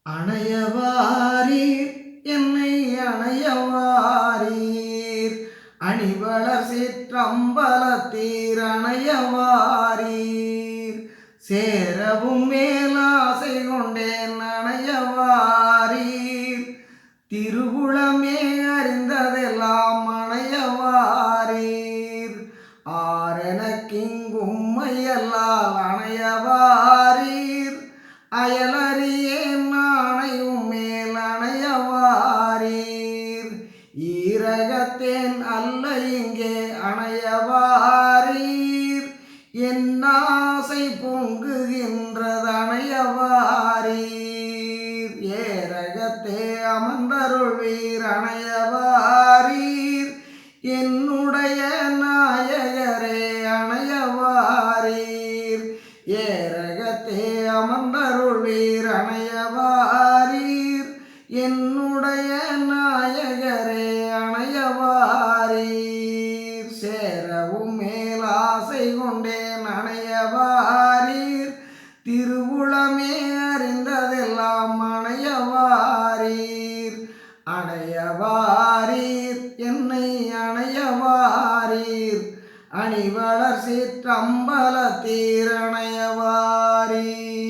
அணையவாரீர் என்னை அணையவாரீர் அணிவளர் சிற்றம்பலத்தீர் அணையவாரீர் சேரவும் மேலாசை கொண்டேன் அணையவாரீர் திருவுளமே அறிந்ததெல்லாம் அணையவாரீர் ஆரெனக்கிங்கும்மையல்லால் அணையவாரீர் அயலறியேன் ஆணையும் மேல் அணையவாரீர் ஈரகத்தேன் அல்ல இங்கே அணையவாரீர் என் ஆசை பொங்குகின்றது அணையவாரீர் ஏரகத்தே அமர்ந்தருள்வீர் அணையவாரீர் என்னுடைய நாயகரே அணையவாரீர் ஏரகத்தே அமர்ந்தருள்வீர் அணையவாரீர் என்னுடைய நாயகரே அணையவாரீர் சேரவும் மேலாசை கொண்டேன் அணையவாரீர் திருவுளமே அறிந்ததெல்லாம் அணையவாரீர் அணையவாரீர் என்னை அணையவாரீர் அணிவளர் சிற்றம்பலத்தீர் அணையவாரீர்